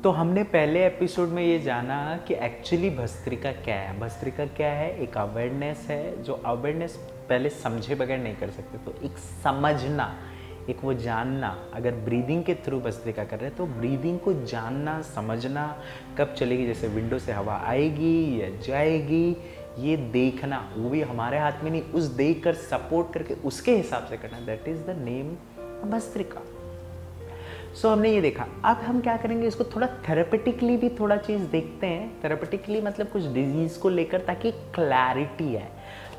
तो हमने पहले एपिसोड में ये जाना कि एक्चुअली भस्त्रिका क्या है। भस्त्रिका क्या है? एक अवेयरनेस है, जो अवेयरनेस पहले समझे बगैर नहीं कर सकते। तो एक समझना, एक वो जानना, अगर ब्रीदिंग के थ्रू भस्त्रिका कर रहे हैं तो ब्रीदिंग को जानना, समझना, कब चलेगी, जैसे विंडो से हवा आएगी या जाएगी, ये देखना, वो भी हमारे हाथ में नहीं, उस देख कर सपोर्ट करके उसके हिसाब से करना, that is the name bhastrika. So हमने ये देखा। अब हम क्या करेंगे, इसको थोड़ा थेरेपेटिकली भी थोड़ा चीज़ देखते हैं। थेरेपेटिकली मतलब कुछ डिजीज़ को लेकर, ताकि क्लैरिटी आए।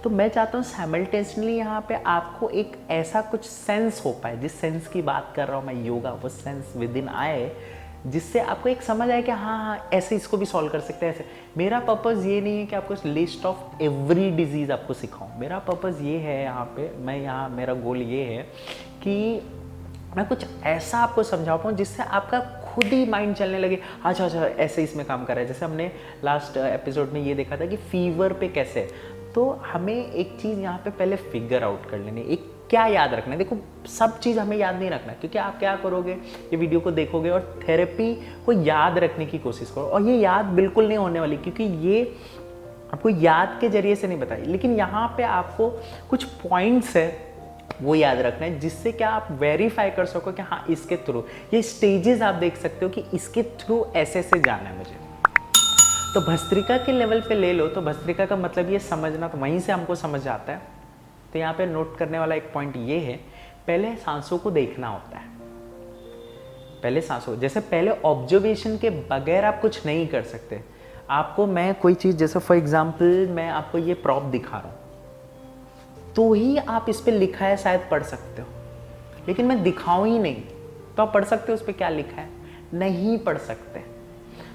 तो मैं चाहता हूँ साइमल्टेनियसली यहाँ पे आपको एक ऐसा कुछ सेंस हो पाए, जिस सेंस की बात कर रहा हूँ मैं योगा, वो सेंस विद इन आए, जिससे आपको एक समझ आए कि हाँ ऐसे इसको भी सॉल्व कर सकते हैं। ऐसे मेरा पर्पज़ ये नहीं है कि आपको लिस्ट ऑफ एवरी डिजीज़ आपको सिखाऊं। मेरा पर्पज़ ये है, यहाँ पे मैं यहाँ मेरा गोल ये है कि मैं कुछ ऐसा आपको समझा पाऊँ जिससे आपका खुद ही माइंड चलने लगे, अच्छा ऐसे इसमें काम कर रहा है। जैसे हमने लास्ट एपिसोड में ये देखा था कि फीवर पे कैसे, तो हमें एक चीज़ यहाँ पे पहले फिगर आउट कर लेनी। एक क्या याद रखना है, देखो सब चीज़ हमें याद नहीं रखना, क्योंकि आप क्या करोगे, ये वीडियो को देखोगे और थेरेपी को याद रखने की कोशिश करो, और ये याद बिल्कुल नहीं होने वाली, क्योंकि ये आपको याद के जरिए से नहीं बताई। लेकिन यहाँ पे आपको कुछ पॉइंट्स है वो याद रखना है, जिससे क्या आप वेरीफाई कर सको कि हाँ इसके थ्रू, ये स्टेजेस आप देख सकते हो कि इसके थ्रू ऐसे से जाना है मुझे। तो भस्त्रिका के लेवल पे ले लो, तो भस्त्रिका का मतलब ये समझना, तो वहीं से हमको समझ आता है। तो यहाँ पे नोट करने वाला एक पॉइंट ये है, पहले सांसों को देखना होता है। पहले सांसों, जैसे पहले ऑब्जर्वेशन के बगैर आप कुछ नहीं कर सकते। आपको मैं कोई चीज़, जैसे फॉर एग्जाम्पल मैं आपको ये प्रॉप दिखा रहा हूँ, तो ही आप इस पे लिखा है शायद पढ़ सकते हो, लेकिन मैं दिखाऊं ही नहीं तो आप पढ़ सकते हो उस पे क्या लिखा है? नहीं पढ़ सकते।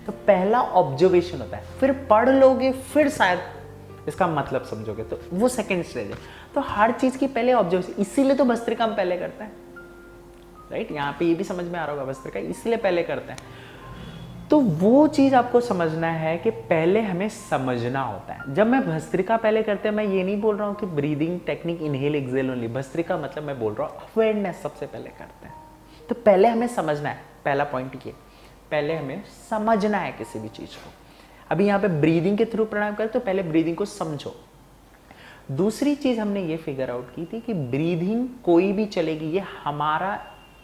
तो पहला ऑब्जर्वेशन होता है, फिर पढ़ लोगे, फिर शायद इसका मतलब समझोगे, तो वो सेकंड स्टेज है। तो हर चीज की पहले ऑब्जर्वेशन, इसीलिए तो भस्त्रिका हम पहले करते हैं, राइट? यहाँ पे ये भी समझ में आ रहा होगा, भस्त्रिका इसलिए पहले करते हैं। तो वो चीज़ आपको समझना है कि पहले हमें समझना होता है। जब मैं भस्त्रिका पहले करते हैं, मैं ये नहीं बोल रहा हूँ कि breathing technique inhale exhale only. Bhastrika मतलब मैं बोल रहा हूँ अवेयरनेस सबसे पहले करते हैं। तो पहले हमें समझना है, पहला पॉइंट ये, पहले हमें समझना है किसी भी चीज़ को। अभी यहाँ पे ब्रीदिंग के थ्रू प्राणायाम करें, तो पहले ब्रीदिंग को समझो। दूसरी चीज़ हमने ये फिगर आउट की थी कि ब्रीदिंग कोई भी चलेगी, ये हमारा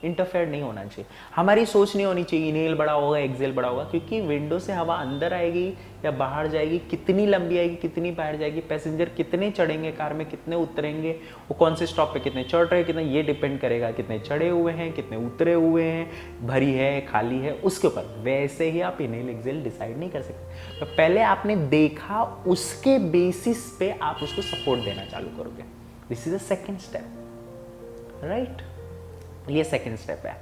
इंटरफेयर नहीं होना चाहिए, हमारी सोच नहीं होनी चाहिए इनहेल बड़ा होगा एक्सेल बड़ा होगा, क्योंकि विंडो से हवा अंदर आएगी या बाहर जाएगी, कितनी लंबी आएगी कितनी बाहर जाएगी, पैसेंजर कितने चढ़ेंगे कार में, कितने उतरेंगे, वो कौन से स्टॉप पे कितने चढ़ रहे हैं, कितने, ये डिपेंड करेगा कितने चढ़े हुए हैं, कितने उतरे हुए हैं, भरी है खाली है, उसके ऊपर। वैसे ही आप इनहेल एक्सेल डिसाइड नहीं कर सकते। तो पहले आपने देखा, उसके बेसिस पे आप उसको सपोर्ट देना चालू करोगे। This is the second step, right? ये सेकंड स्टेप है।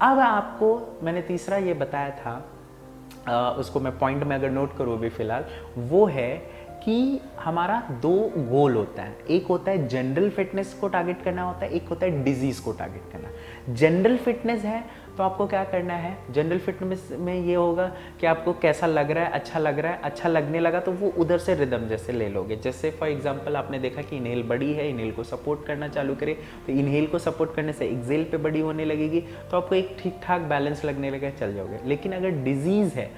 अब आपको मैंने तीसरा ये बताया था, उसको मैं पॉइंट में अगर नोट करूँ अभी फिलहाल, वो है कि हमारा दो गोल होता है। एक होता है जनरल फिटनेस को टारगेट करना होता है, एक होता है डिजीज को टारगेट करना। जनरल फिटनेस है तो आपको क्या करना है, जनरल फिटनेस में ये होगा कि आपको कैसा लग रहा है, अच्छा लग रहा है, अच्छा लगने लगा तो वो उधर से रिदम जैसे ले लोगे। जैसे फॉर एग्जांपल आपने देखा कि इनहेल बड़ी है, इनहेल को सपोर्ट करना चालू करे, तो इनहेल को सपोर्ट करने से एक्सेल पे बड़ी होने लगेगी, तो आपको एक ठीक ठाक बैलेंस लगने लगेगा, चल जाओगे। लेकिन अगर डिजीज़ है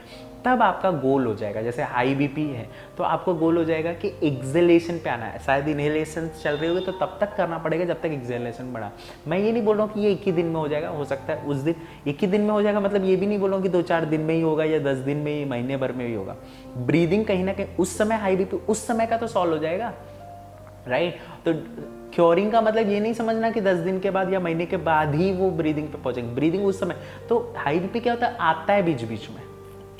तब आपका गोल हो जाएगा, जैसे हाई बीपी है तो आपको गोल हो जाएगा कि एक्सेलेशन पे आना है। शायद इनहेलेशन चल रही होगी तो तब तक करना पड़ेगा जब तक एक्सेलेशन बढ़ा। मैं ये नहीं बोल रहा हूँ कि ये एक ही दिन में हो जाएगा, हो सकता है उस दिन एक ही दिन में हो जाएगा, मतलब ये भी नहीं बोल रहा हूँ कि 2-4 दिन में ही होगा या 10 दिन में ही, महीने भर में ही होगा। ब्रीदिंग कहीं ना कहीं उस समय हाई बीपी उस समय का तो सॉल्व हो जाएगा, राइट? तो क्योरिंग का मतलब ये नहीं समझना कि 10 दिन के बाद या महीने के बाद ही वो ब्रीदिंग पे पहुंचेंगे। ब्रीदिंग उस समय, तो हाई बीपी क्या होता है, आता है बीच बीच में,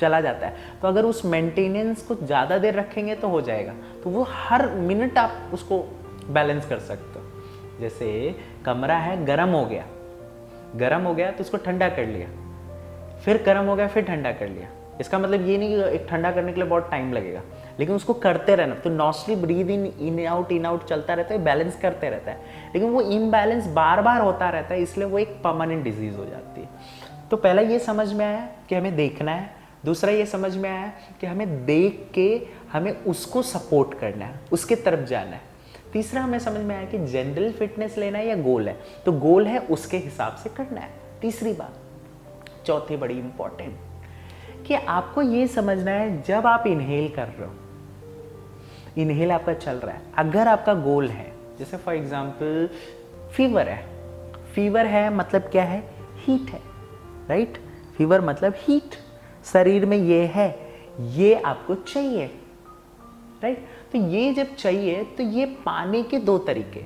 चला जाता है, तो अगर उस मेंटेनेंस को ज़्यादा देर रखेंगे तो हो जाएगा। तो वो हर मिनट आप उसको बैलेंस कर सकते हो। जैसे कमरा है, गर्म हो गया तो उसको ठंडा कर लिया, फिर गर्म हो गया फिर ठंडा कर लिया। इसका मतलब ये नहीं कि एक ठंडा करने के लिए बहुत टाइम लगेगा, लेकिन उसको करते रहना। तो नॉस्ट्री ब्रीद इन आउट चलता रहता है, बैलेंस करते रहता है, लेकिन वो इम्बैलेंस बार बार होता रहता है, इसलिए वो एक परमानेंट डिजीज हो जाती है। तो पहला ये समझ में आया कि हमें देखना है, दूसरा ये समझ में आया कि हमें देख के हमें उसको सपोर्ट करना है, उसके तरफ जाना है। तीसरा हमें समझ में आया कि जनरल फिटनेस लेना है या गोल है, तो गोल है उसके हिसाब से करना है, तीसरी बात। चौथी बड़ी इंपॉर्टेंट कि आपको ये समझना है जब आप इनहेल कर रहे हो, इनहेल आपका चल रहा है, अगर आपका गोल है, जैसे फॉर एग्जांपल फीवर है, फीवर है मतलब क्या है, हीट है, राइट, फीवर मतलब हीट, शरीर में ये है, ये आपको चाहिए, राइट। तो ये जब चाहिए तो ये पाने के दो तरीके,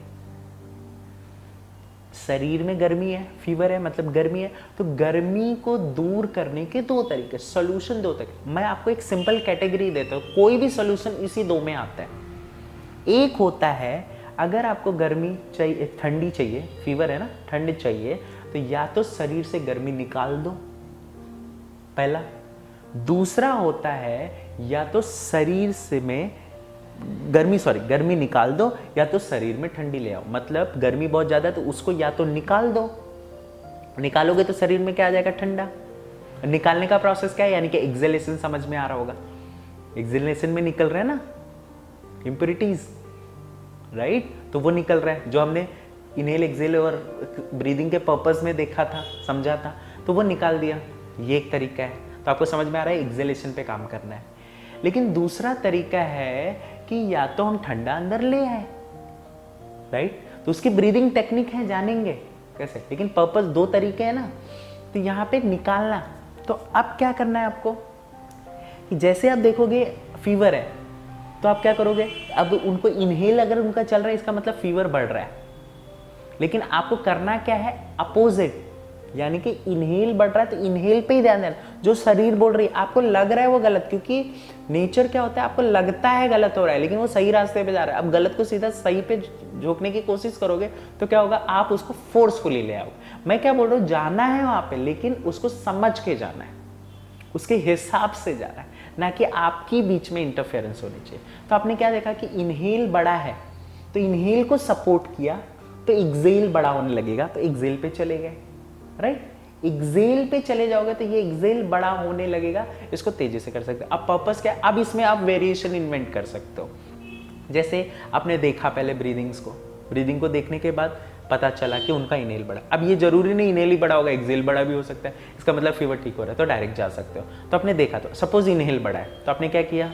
शरीर में गर्मी है, फीवर है मतलब गर्मी है, तो गर्मी को दूर करने के दो तरीके, सोल्यूशन दो तरीके। मैं आपको एक सिंपल कैटेगरी देता हूँ, कोई भी सोल्यूशन इसी दो में आता है। एक होता है अगर आपको गर्मी चाहिए, ठंडी चाहिए, फीवर है ना, ठंड चाहिए, तो या तो शरीर से गर्मी निकाल दो, पहला। दूसरा होता है या तो शरीर से में गर्मी निकाल दो, या तो शरीर में ठंडी ले आओ। मतलब गर्मी बहुत ज्यादा है तो उसको या तो निकाल दो, निकालोगे तो शरीर में क्या आ जाएगा, ठंडा। निकालने का प्रोसेस क्या है, यानी कि एक्सेलेशन, समझ में आ रहा होगा, एक्सेलेशन में निकल रहा है ना इम्प्योरिटीज, राइट, तो वो निकल रहा है जो हमने इनहेल एक्सेल और ब्रीदिंग के पर्पस में देखा था, समझा था, तो वो निकाल दिया। ये एक तरीका है, तो आपको समझ में आ रहा है एक्सेलेशन पे काम करना है। लेकिन दूसरा तरीका है कि या तो हम ठंडा अंदर ले आए, राइट, तो उसकी ब्रीदिंग टेक्निक है, जानेंगे कैसे, लेकिन पर्पस दो तरीके हैं ना। तो यहाँ पे निकालना, तो अब क्या करना है आपको कि जैसे आप देखोगे फीवर है तो आप क्या करोगे, अब उनको इनहेल अगर उनका चल रहा है इसका मतलब फीवर बढ़ रहा है, लेकिन आपको करना क्या है, अपोजिट, यानी कि इनहेल बढ़ रहा है तो इनहेल पे ही ध्यान देना, जो शरीर बोल रही है, आपको लग रहा है वो गलत, क्योंकि नेचर क्या होता है, आपको लगता है गलत हो रहा है लेकिन वो सही रास्ते पे जा रहा है। अब गलत को सीधा सही पे झोंकने की कोशिश करोगे तो क्या होगा, आप उसको फोर्सफुली ले आओ। मैं क्या बोल रहा हूँ, जाना है वहां पे लेकिन उसको समझ के जाना है, उसके हिसाब से जाना है, ना कि आपकी बीच में इंटरफेरेंस होनी चाहिए। तो आपने क्या देखा कि इनहेल बड़ा है तो इनहेल को सपोर्ट किया तो एक्सेल बड़ा होने लगेगा, तो एक्सेल पे चले गए, राइट, एक्सेल पे चले जाओगे तो ये एक्सेल बड़ा होने लगेगा, इसको तेजी से कर सकते हो। अब पर्पस क्या है, अब इसमें आप वेरिएशन इन्वेंट कर सकते हो। जैसे आपने देखा पहले ब्रीदिंग्स को, ब्रीदिंग को देखने के बाद पता चला कि उनका इनहेल बड़ा, अब ये जरूरी नहीं इनहेल ही बड़ा होगा, एक्सेल बड़ा भी हो सकता है, इसका मतलब फीवर ठीक हो रहा है तो डायरेक्ट जा सकते हो। तो आपने देखा, तो सपोज इनहेल बड़ा है तो आपने क्या किया,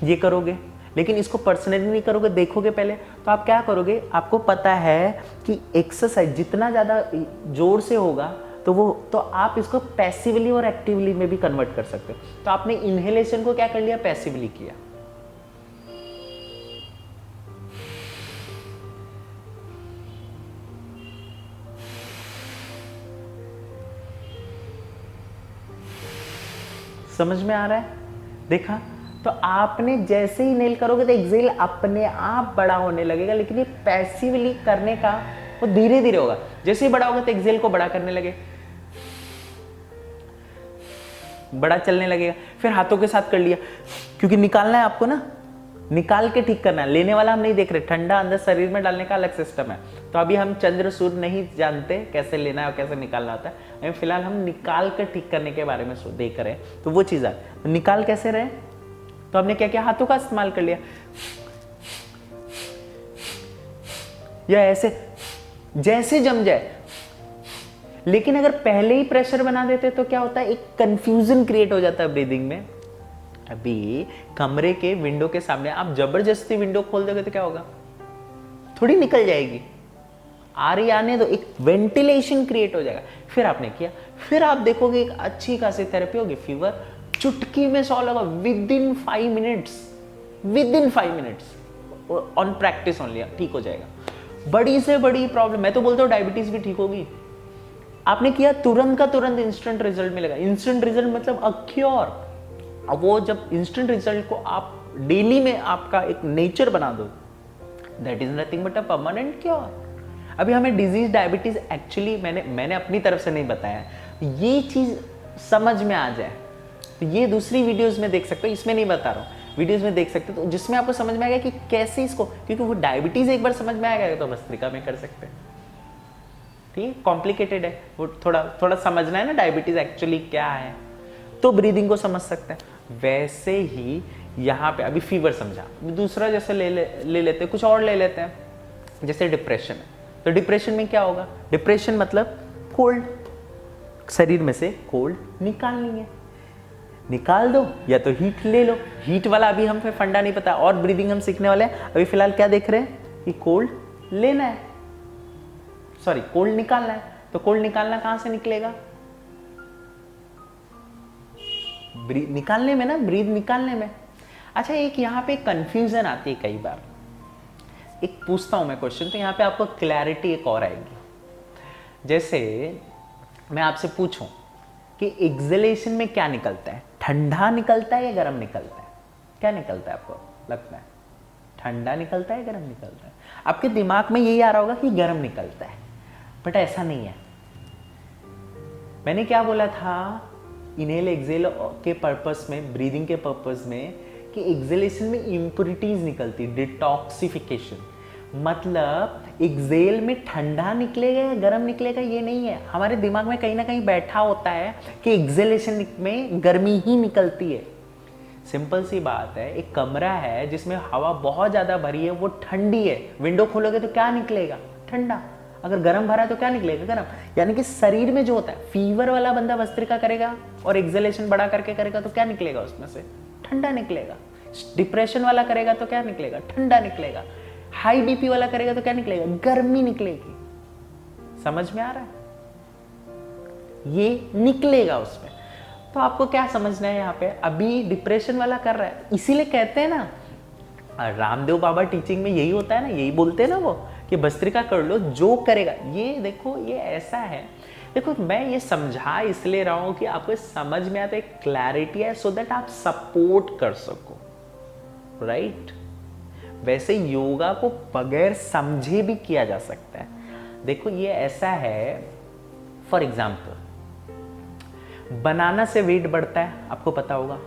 ये करोगे, लेकिन इसको पर्सनली नहीं करोगे, देखोगे पहले, तो आप क्या करोगे, आपको पता है कि एक्सरसाइज जितना ज़्यादा जोर से होगा तो आप इसको पैसिवली और एक्टिवली में भी कन्वर्ट कर सकते हो। तो आपने इनहेलेशन को क्या कर लिया, पैसिवली किया, समझ में आ रहा है, देखा। तो आपने जैसे ही इनहेल करोगे तो एक्सेल अपने आप बड़ा होने लगेगा, लेकिन ये पैसिवली करने का वो धीरे धीरे होगा। जैसे ही बड़ा होगा तो एक्सेल को बड़ा करने लगे, बड़ा चलने लगेगा, फिर हाथों के साथ कर लिया, क्योंकि निकालना है आपको ना, निकाल के ठीक करना है, लेने वाला हम नहीं देख रहे, ठंडा अंदर शरीर में डालने का अलग सिस्टम है। तो अभी हम चंद्र सूर्य नहीं जानते कैसे लेना है और कैसे निकालना होता है, फिलहाल हम निकाल कर ठीक करने के बारे में देख रहे हैं, तो वो चीज़ है। तो निकाल कैसे रहे, तो हमने क्या किया, हाथों का इस्तेमाल कर लिया, या ऐसे जैसे जम जाए। लेकिन अगर पहले ही प्रेशर बना देते तो क्या होता है, एक कंफ्यूजन क्रिएट हो जाता है ब्रीदिंग में। अभी कमरे के विंडो के सामने आप जबरदस्ती विंडो खोल दोगे तो क्या होगा, थोड़ी निकल जाएगी, आ रही आने दो, एक वेंटिलेशन क्रिएट हो जाएगा। फिर आपने किया, फिर आप देखोगे एक अच्छी खासी थेरेपी होगी, फीवर चुटकी में सॉल्व होगा, with in 5 minutes on practice only ठीक हो जाएगा। बड़ी से बड़ी प्रॉब्लम, मैं तो बोलता हूँ डायबिटीज भी ठीक होगी। आपने किया, तुरंत का तुरंत इंस्टेंट रिजल्ट मिलेगा। इंस्टेंट रिजल्ट मतलब अ क्योर। अब वो जब इंस्टेंट रिजल्ट को आप डेली में आपका एक नेचर बना दो, that is nothing but a permanent cure. अभी हमें डिजीज डायबिटीज एक्चुअली मैंने अपनी तरफ से नहीं बताया, ये चीज समझ में आ जाए तो ये दूसरी वीडियोस में देख सकते हो, इसमें नहीं बता रहा हूँ, वीडियोस में देख सकते हो, तो जिसमें आपको समझ में आएगा कि कैसे इसको, क्योंकि वो डायबिटीज एक बार समझ में आएगा तो भस्त्रिका में कर सकते हैं। ठीक है, कॉम्प्लिकेटेड है, वो थोड़ा समझना है ना डायबिटीज एक्चुअली क्या है, तो ब्रीदिंग को समझ सकते हैं। वैसे ही यहाँ पे अभी फीवर समझा, दूसरा जैसे ले लेते हैं, कुछ और ले लेते हैं, जैसे डिप्रेशन है। तो डिप्रेशन में क्या होगा, डिप्रेशन मतलब कोल्ड, शरीर में से कोल्ड निकालनी है, निकाल दो या तो हीट ले लो। हीट वाला अभी हम पे फंडा नहीं पता, और ब्रीदिंग हम सीखने वाले हैं। अभी फिलहाल क्या देख रहे हैं कि कोल्ड लेना है, सॉरी कोल्ड निकालना है। तो कोल्ड निकालना कहां से निकलेगा? निकालने में ना, ब्रीद निकालने में। अच्छा, एक यहाँ पे कंफ्यूजन आती है कई बार। एक पूछता हूं मैं क्वेश्चन, तो यहाँ पे आपको क्लैरिटी एक और आएगी। जैसे मैं आपसे पूछूं कि एक्सलेशन में क्या निकलता है, ठंडा निकलता है या गर्म निकलता है? क्या निकलता है आपको लगता है? ठंडा निकलता है, गर्म निकलता है? आपके दिमाग में यही आ रहा होगा कि गर्म निकलता है, बट ऐसा नहीं है। मैंने क्या बोला था इनहेल एक्सेल के पर्पस में, ब्रीदिंग के पर्पस में, कि एक्सेलेशन में इम्प्योरिटीज निकलती, डिटॉक्सिफिकेशन। मतलब एक्सेल में ठंडा निकलेगा या गर्म निकलेगा ये नहीं है। हमारे दिमाग में कहीं ना कहीं बैठा होता है कि एक्सेलेशन में गर्मी ही निकलती है। सिंपल सी बात है, एक कमरा है जिसमें हवा बहुत ज्यादा भरी है, वो ठंडी है, विंडो खोलोगे तो क्या निकलेगा? ठंडा। अगर गर्म भरा है तो क्या निकलेगा? गर्म। यानी कि शरीर में जो होता है, फीवर वाला बंदा भस्त्रिका करेगा और एक्सेलेशन बड़ा करके करेगा तो क्या निकलेगा उसमें से? ठंडा निकलेगा। डिप्रेशन वाला करेगा तो क्या निकलेगा? ठंडा निकलेगा। हाई बीपी वाला करेगा तो क्या निकलेगा? गर्मी निकलेगी। समझ में आ रहा है? ये निकलेगा उसमें। तो आपको क्या समझना है यहाँ पे? अभी डिप्रेशन वाला कर रहा है, इसीलिए कहते हैं ना, रामदेव बाबा टीचिंग में यही होता है ना, यही बोलते हैं ना वो, कि भस्त्रिका कर लो, जो करेगा। ये देखो, ये ऐसा है। देखो, मैं ये समझा इसलिए रहा हूं कि आपको समझ में आता है, क्लैरिटी है, सो दैट आप सपोर्ट कर सको, राइट? वैसे योगा को बगैर समझे भी किया जा सकता है। देखो, ये ऐसा है, फॉर एग्जाम्पल, बनाना से वेट बढ़ता है, आपको पता होगा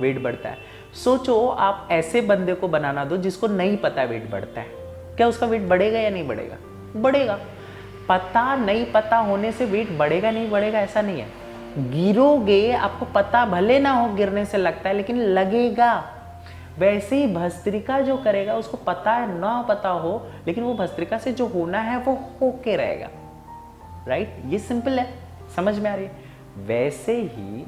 वेट बढ़ता है। सोचो आप ऐसे बंदे को बनाना दो जिसको नहीं पता वेट बढ़ता है, क्या उसका वेट बढ़ेगा या नहीं बढ़ेगा? बढ़ेगा। पता नहीं पता होने से वेट बढ़ेगा नहीं बढ़ेगा ऐसा नहीं है। गिरोगे, आपको पता भले ना हो गिरने से लगता है, लेकिन लगेगा। वैसे ही भस्त्रिका जो करेगा उसको पता है ना पता हो, लेकिन वो भस्त्रिका से जो होना है वो होके रहेगा, राइट? ये सिंपल है, समझ में आ रही है? वैसे ही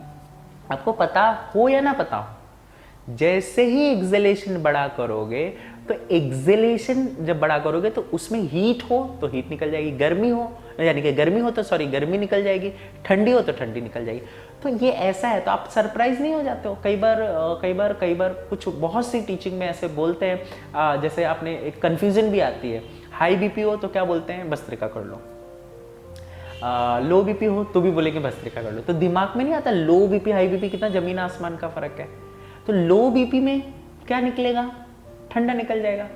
आपको पता हो या ना पता हो, जैसे ही एक्सेलेशन बड़ा करोगे, तो एक्सेलेशन जब बड़ा करोगे तो उसमें हीट हो तो हीट निकल जाएगी, गर्मी हो यानी कि गर्मी हो तो गर्मी निकल जाएगी, ठंडी हो तो ठंडी निकल जाएगी। तो ये ऐसा है, तो आप सरप्राइज नहीं हो जाते हो? कई बार कुछ बहुत सी टीचिंग में ऐसे बोलते हैं, जैसे आपने एक कंफ्यूजन भी आती है, हाई बीपी हो तो क्या बोलते हैं? भस्त्रिका कर लो। लो बीपी हो तो भी बोलेंगे भस्त्रिका कर लो। तो दिमाग में नहीं आता लो बीपी हाई बीपी कितना जमीन आसमान का फर्क है। तो लो बीपी में क्या निकलेगा? ठंडा निकल जाएगा।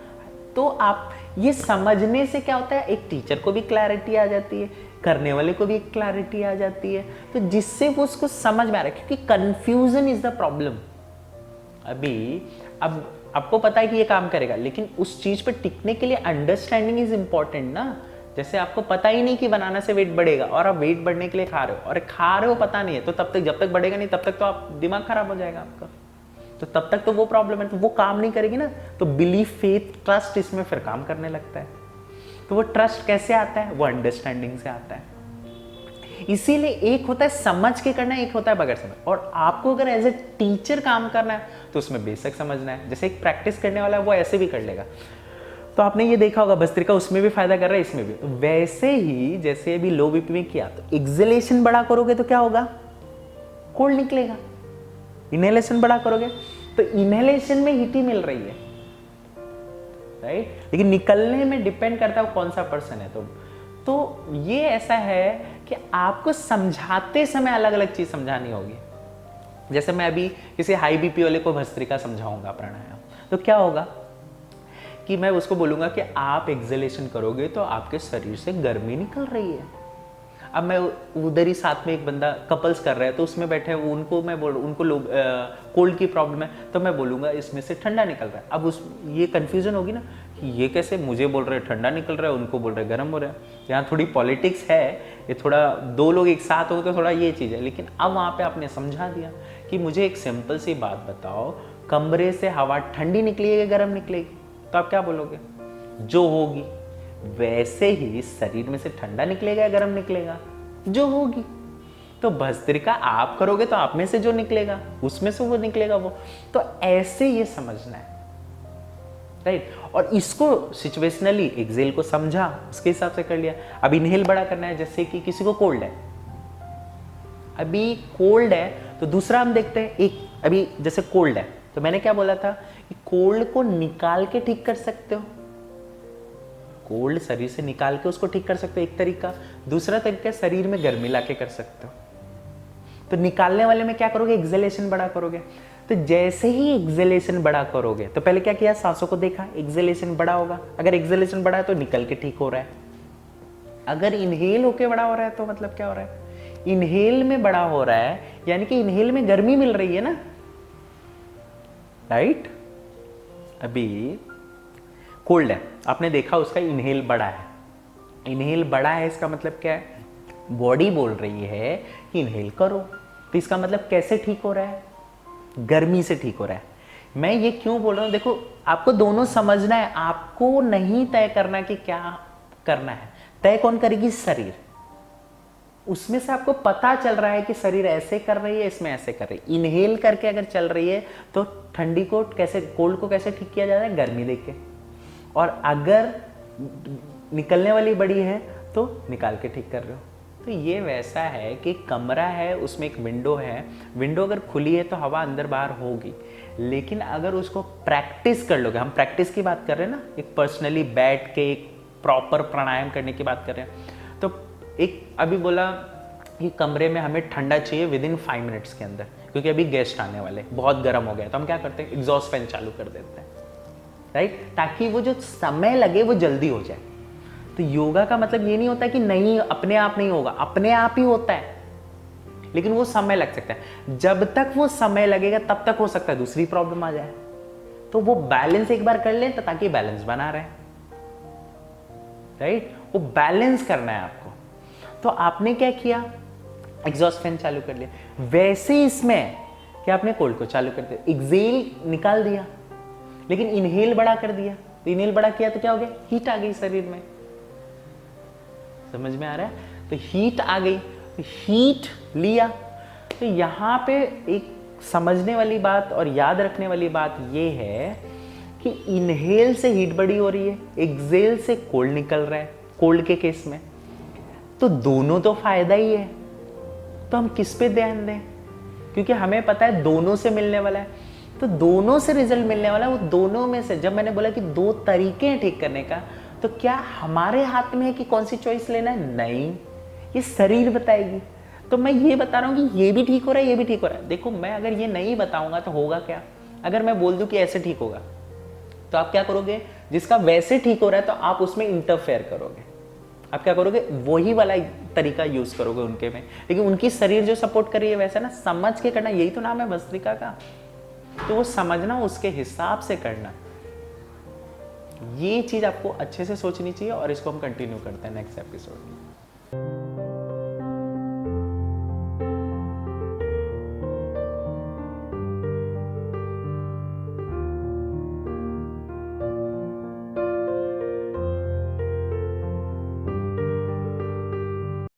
तो आप ये समझने से क्या होता है, एक टीचर को भी क्लैरिटी आ जाती है, करने वाले को भी एक क्लैरिटी आ जाती है, तो जिससे वो उसको समझ में आ रहा है, क्योंकि कंफ्यूजन इज द प्रॉब्लम। अब आपको पता है कि ये काम करेगा, लेकिन उस चीज पर टिकने के लिए अंडरस्टैंडिंग इज इंपॉर्टेंट ना। जैसे आपको पता ही नहीं कि बनाना से वेट बढ़ेगा और आप वेट बढ़ने के लिए खा रहे हो, और खा रहे हो पता नहीं है, तो तब तक जब तक बढ़ेगा नहीं तब तक तो आप दिमाग खराब हो जाएगा आपका, तो तब तक तो वो प्रॉब्लम है, तो वो काम नहीं करेगी ना। तो बिलीफ, फेथ, ट्रस्ट इसमें फिर काम करने लगता है। तो वो ट्रस्ट कैसे आता है? वो अंडरस्टैंडिंग से आता है। इसीलिए एक होता है समझ के करना, एक होता है बगैर समझ। और आपको अगर एज ए टीचर काम करना है तो उसमें बेसिक समझना है। जैसे एक प्रैक्टिस करने वाला है वो ऐसे भी कर लेगा। तो आपने ये देखा होगा भस्त्रिका उसमें भी फायदा कर रहा है, इसमें भी। तो वैसे ही जैसे अभी लो बीपी में किया, तो एक्सेलेशन बड़ा करोगे तो क्या होगा? कोल्ड निकलेगा। इनहेलेशन बड़ा करोगे तो इनहेलेशन में हीट ही मिल रही है, राइट? लेकिन निकलने में डिपेंड करता है कौन सा पर्सन है। तो ये ऐसा है कि आपको समझाते समय अलग अलग चीज समझानी होगी। जैसे मैं अभी किसी हाई बीपी वाले को भस्त्रिका समझाऊंगा प्राणायाम, तो क्या होगा कि मैं उसको बोलूंगा कि आप एक्सेलेशन करोगे तो आपके शरीर से गर्मी निकल रही है। अब मैं उधर ही साथ में एक बंदा कपल्स कर रहे हैं, तो उसमें बैठे हैं, उनको मैं उनको कोल्ड की प्रॉब्लम है, तो मैं बोलूंगा इसमें से ठंडा निकल रहा है। अब ये कंफ्यूजन होगी ना कि ये कैसे, मुझे बोल रहे हैं ठंडा निकल रहा है, उनको बोल रहे हैं गर्म हो रहा है। यहाँ थोड़ी पॉलिटिक्स है, ये थोड़ा दो लोग एक साथ हो तो थोड़ा ये चीज़ है। लेकिन अब वहाँ पे आपने समझा दिया कि मुझे एक सिंपल सी बात बताओ, कमरे से हवा ठंडी निकलेगी गर्म निकलेगी? तो आप क्या बोलोगे? जो होगी। वैसे ही शरीर में से ठंडा निकलेगा या गर्म निकलेगा? जो होगी। तो भस्त्रिका आप करोगे तो आप में से जो निकलेगा उसमें से वो निकलेगा वो। तो ऐसे ये समझना है, राइट। और इसको सिचुएशनली एक्सेल को समझा, उसके हिसाब से कर लिया। अब इनहेल बड़ा करना है, जैसे कि किसी को कोल्ड है, अभी कोल्ड है तो दूसरा हम देखते हैं। एक अभी जैसे कोल्ड है तो मैंने क्या बोला था कि कोल्ड को निकाल के ठीक कर सकते हो, कोल्ड शरीर से निकाल के उसको ठीक कर सकते हो, एक तरीका। दूसरा तरीका शरीर में गर्मी लाके कर सकते हो। तो निकालने वाले में क्या करोगे, एक्सेलेशन बड़ा करोगे। तो जैसे ही एक्सेलेशन बड़ा करोगे, तो पहले क्या किया, सांसों को देखा, एक्सेलेशन बड़ा होगा। अगर एक्सेलेशन बड़ा है तो निकल के ठीक हो रहा है। अगर इनहेल होके बड़ा हो रहा है तो मतलब क्या हो रहा है, इनहेल में बड़ा हो रहा है, यानी कि इनहेल में गर्मी मिल रही है ना, राइट। अभी कोल्ड है, आपने देखा उसका इनहेल बड़ा है। इनहेल बड़ा है इसका मतलब क्या है, बॉडी बोल रही है कि इनहेल करो। तो इसका मतलब कैसे ठीक हो रहा है, गर्मी से ठीक हो रहा है। मैं ये क्यों बोल रहा हूं, देखो आपको दोनों समझना है। आपको नहीं तय करना कि क्या करना है, तय कौन करेगी, शरीर। उसमें से आपको पता चल रहा है कि शरीर ऐसे कर रही है, इसमें ऐसे कर रही है। इनहेल करके अगर चल रही है तो ठंडी को कैसे, कोल्ड को कैसे ठीक किया जा रहा है, गर्मी देके। और अगर निकलने वाली बड़ी है तो निकाल के ठीक कर रहे हो। तो ये वैसा है कि कमरा है, उसमें एक विंडो है, विंडो अगर खुली है तो हवा अंदर बाहर होगी। लेकिन अगर उसको प्रैक्टिस कर लोगे, हम प्रैक्टिस की बात कर रहे हैं ना, एक पर्सनली बैठ के एक प्रॉपर प्राणायाम करने की बात कर रहे हैं। तो एक अभी बोला कि कमरे में हमें ठंडा चाहिए विदिन 5 मिनट्स के अंदर, क्योंकि अभी गेस्ट आने वाले, बहुत गर्म हो गया, तो हम क्या करते हैं, एग्जॉस्ट फैन चालू कर देते हैं, राइट, ताकि वो जो समय लगे वो जल्दी हो जाए। तो योगा का मतलब ये नहीं होता कि नहीं, अपने आप नहीं होगा, अपने आप ही होता है, लेकिन वो समय लग सकता है। जब तक वो समय लगेगा तब तक हो सकता है दूसरी प्रॉब्लम आ जाए। तो वो बैलेंस एक बार कर लें तो ताकि बैलेंस बना रहे, राइट। वो बैलेंस करना है आपको। तो आपने क्या किया, एग्जॉस्ट फैन चालू कर लिया। वैसे इसमें क्या, आपने कोल्ड को चालू कर दिया, एक्सेल निकाल दिया, लेकिन इनहेल बड़ा कर दिया। तो इनहेल बड़ा किया तो क्या हो गया, हीट आ गई शरीर में। समझ में आ रहा है, तो हीट आ गई, तो हीट लिया। तो यहां पे एक समझने वाली बात और याद रखने वाली बात ये है कि इनहेल से हीट बड़ी हो रही है, एक्सेल से कोल्ड निकल रहा है, कोल्ड के केस में। तो दोनों तो फायदा ही है, तो हम किस पे ध्यान दें, क्योंकि हमें पता है दोनों से मिलने वाला है। तो दोनों से रिजल्ट मिलने वाला है, वो दोनों में से। जब मैंने बोला कि 2 तरीके हैं ठीक करने का, तो क्या हमारे हाथ में है कि कौन सी चॉइस लेना है, नहीं, ये शरीर बताएगी। तो मैं ये बता रहा हूं कि ये भी ठीक हो रहा है, ये भी ठीक हो रहा है। देखो मैं अगर ये नहीं बताऊंगा तो होगा क्या, अगर मैं बोल दूं कि ऐसे ठीक होगा, तो आप क्या करोगे, जिसका वैसे ठीक हो रहा है तो आप उसमें इंटरफेयर करोगे। आप क्या करोगे, वही वाला तरीका यूज करोगे उनके में, लेकिन उनकी शरीर जो सपोर्ट कर रही है वैसा ना समझ के करना, यही तो नाम है भस्त्रिका का। तो वो समझना, उसके हिसाब से करना, ये चीज आपको अच्छे से सोचनी चाहिए। और इसको हम कंटिन्यू करते हैं नेक्स्ट एपिसोड में।